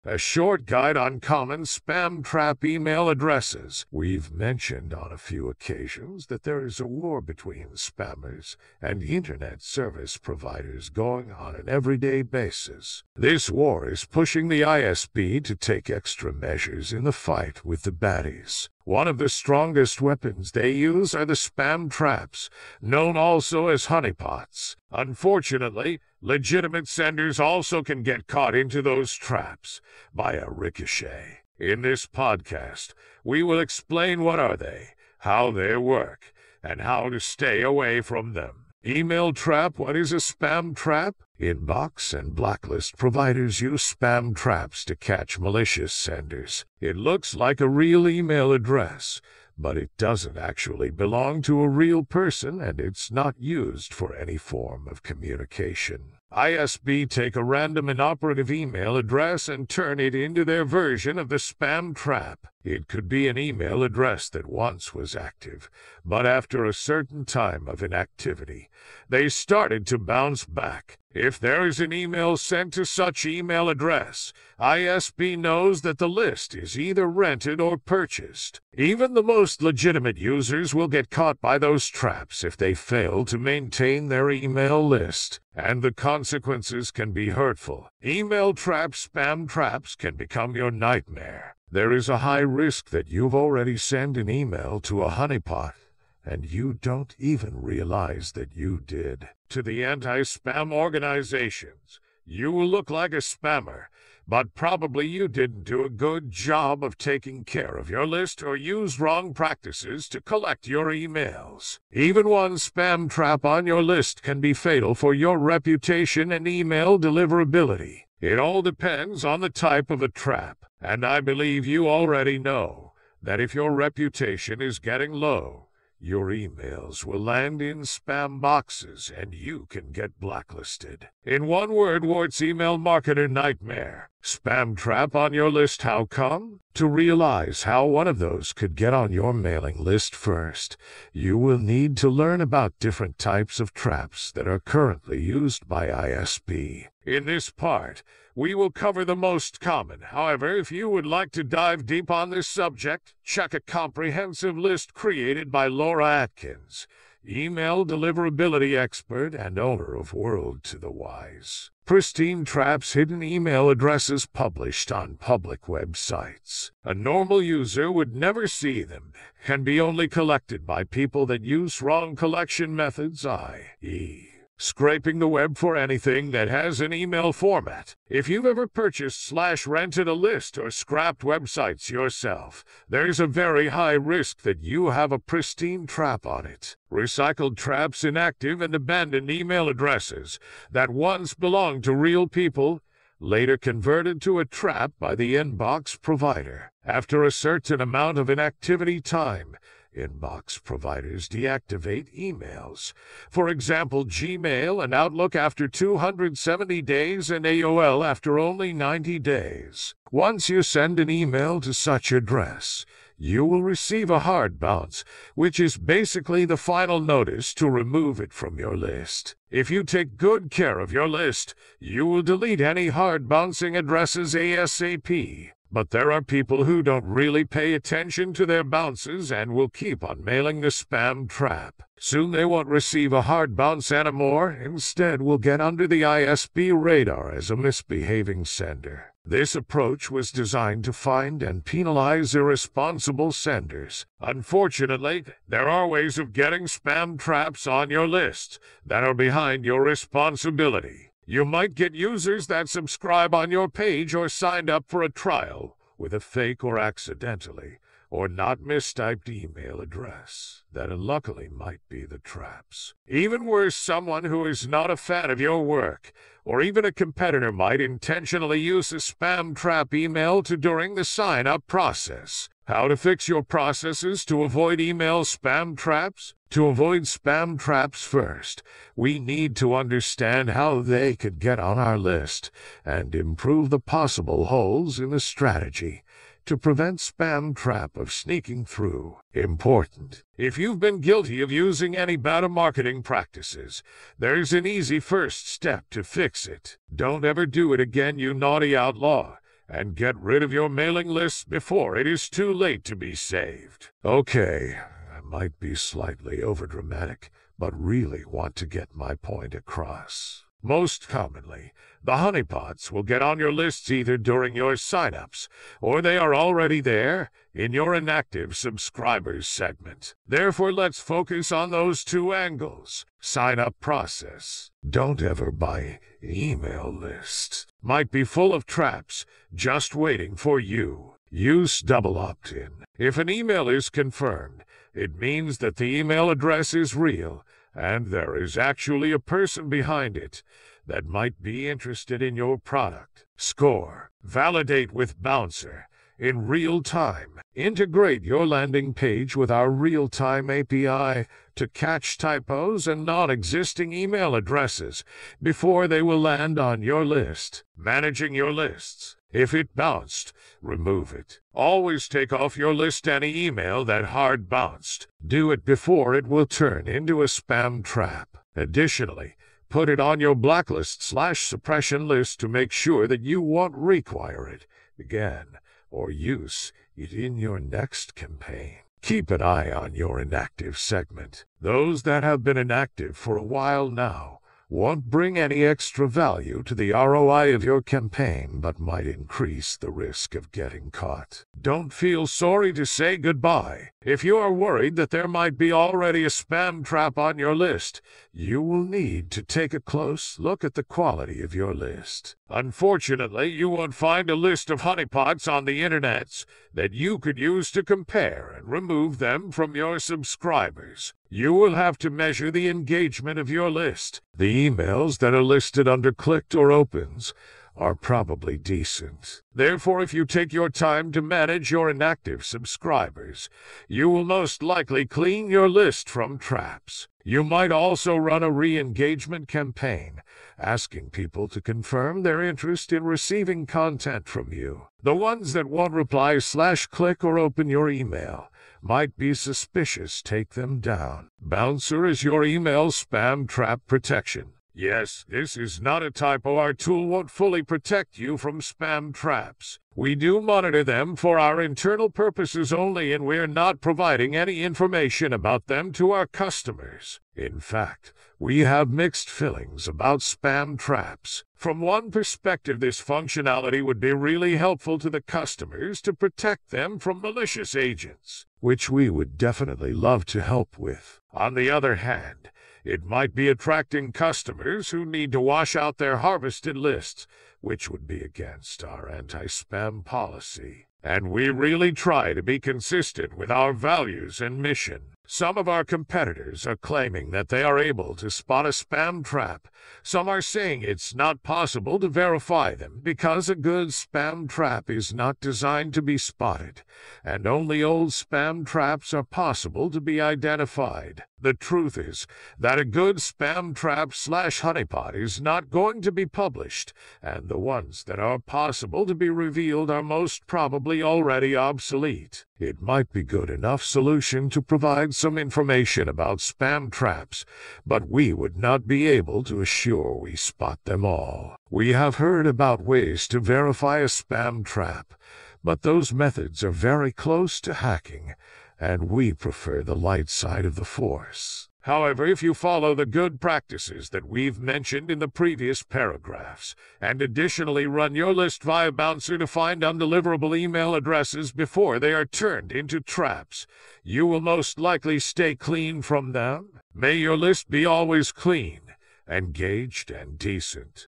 a short guide on common spam trap email addresses. We've mentioned on a few occasions that there is a war between spammers and internet service providers going on an everyday basis. This war is pushing the ISP to take extra measures in the fight with the baddies. One of the strongest weapons they use are the spam traps, known also as honeypots. Unfortunately, legitimate senders also can get caught into those traps by a ricochet. In this podcast, we will explain what are they, how they work, and how to stay away from them. Email trap. What is a spam trap? Inbox and blacklist providers use spam traps to catch malicious senders. It looks like a real email address, but it doesn't actually belong to a real person, and it's not used for any form of communication. ISP take a random inoperative email address and turn it into their version of the spam trap. It could be an email address that once was active, but after a certain time of inactivity, they started to bounce back. If there is an email sent to such email address, ISP knows that the list is either rented or purchased. Even the most legitimate users will get caught by those traps if they fail to maintain their email list, and the consequences can be hurtful. Email traps, spam traps can become your nightmare. There is a high risk that you've already sent an email to a honeypot, and you don't even realize that you did. To the anti-spam organizations, you will look like a spammer, but probably you didn't do a good job of taking care of your list or use wrong practices to collect your emails. Even one spam trap on your list can be fatal for your reputation and email deliverability. It all depends on the type of a trap, and I believe you already know that if your reputation is getting low, your emails will land in spam boxes and you can get blacklisted. In one word, what's email marketer nightmare? Spam trap on your list. How come? To realize how one of those could get on your mailing list first, you will need to learn about different types of traps that are currently used by ISP. In this part, we will cover the most common. However, if you would like to dive deep on this subject, check a comprehensive list created by Laura Atkins, email deliverability expert and owner of World to the Wise. Pristine traps, hidden email addresses published on public websites. A normal user would never see them, can be only collected by people that use wrong collection methods, i.e., scraping the web for anything that has an email format. If you've ever purchased/rented a list or scrapped websites yourself, there's a very high risk that you have a pristine trap on it. Recycled traps, inactive and abandoned email addresses that once belonged to real people, later converted to a trap by the inbox provider. After a certain amount of inactivity time, inbox providers deactivate emails. For example, Gmail and Outlook after 270 days and AOL after only 90 days. Once you send an email to such address, you will receive a hard bounce, which is basically the final notice to remove it from your list. If you take good care of your list, you will delete any hard bouncing addresses ASAP. But there are people who don't really pay attention to their bounces and will keep on mailing the spam trap. Soon they won't receive a hard bounce anymore, instead will get under the ISP radar as a misbehaving sender. This approach was designed to find and penalize irresponsible senders. Unfortunately, there are ways of getting spam traps on your list that are behind your responsibility. You might get users that subscribe on your page or signed up for a trial with a fake or accidentally or not mistyped email address that unluckily might be the traps. Even worse, someone who is not a fan of your work or even a competitor might intentionally use a spam trap email during the sign-up process. How to fix your processes to avoid email spam traps? To avoid spam traps first, we need to understand how they could get on our list and improve the possible holes in the strategy to prevent spam trap of sneaking through. Important. If you've been guilty of using any bad marketing practices, there's an easy first step to fix it. Don't ever do it again, you naughty outlaw, and get rid of your mailing list before it is too late to be saved. Okay, I might be slightly overdramatic, but really want to get my point across. Most commonly, the honeypots will get on your lists either during your signups, or they are already there in your inactive subscribers segment. Therefore, let's focus on those two angles. Sign-up process. Don't ever buy email lists. Might be full of traps just waiting for you. Use double opt-in. If an email is confirmed, it means that the email address is real, and there is actually a person behind it that might be interested in your product. Score. Validate with Bouncer in real time. Integrate your landing page with our real-time API to catch typos and non-existing email addresses before they will land on your list. Managing your lists. If it bounced, remove it. Always take off your list any email that hard bounced. Do it before it will turn into a spam trap. Additionally, put it on your blacklist/suppression list to make sure that you won't require it again or use it in your next campaign. Keep an eye on your inactive segment. Those that have been inactive for a while now won't bring any extra value to the ROI of your campaign, but might increase the risk of getting caught. Don't feel sorry to say goodbye. If you are worried that there might be already a spam trap on your list, you will need to take a close look at the quality of your list. Unfortunately, you won't find a list of honeypots on the internets that you could use to compare and remove them from your subscribers. You will have to measure the engagement of your list. The emails that are listed under clicked or opens are probably decent. Therefore, if you take your time to manage your inactive subscribers, you will most likely clean your list from traps. You might also run a re-engagement campaign, asking people to confirm their interest in receiving content from you. The ones that won't reply/click or open your email might be suspicious. Take them down. Bouncer is your email spam trap protection. Yes, this is not a typo. Our tool won't fully protect you from spam traps. We do monitor them for our internal purposes only, and we're not providing any information about them to our customers. In fact, we have mixed feelings about spam traps. From one perspective, this functionality would be really helpful to the customers to protect them from malicious agents, which we would definitely love to help with. On the other hand, it might be attracting customers who need to wash out their harvested lists, which would be against our anti-spam policy. And we really try to be consistent with our values and mission. Some of our competitors are claiming that they are able to spot a spam trap. Some are saying it's not possible to verify them because a good spam trap is not designed to be spotted, and only old spam traps are possible to be identified. The truth is that a good spam trap/honeypot is not going to be published, and the ones that are possible to be revealed are most probably already obsolete. It might be good enough solution to provide some information about spam traps, but we would not be able to assure we spot them all. We have heard about ways to verify a spam trap, but those methods are very close to hacking, and we prefer the light side of the force. However, if you follow the good practices that we've mentioned in the previous paragraphs, and additionally run your list via Bouncer to find undeliverable email addresses before they are turned into traps, you will most likely stay clean from them. May your list be always clean, engaged, and decent.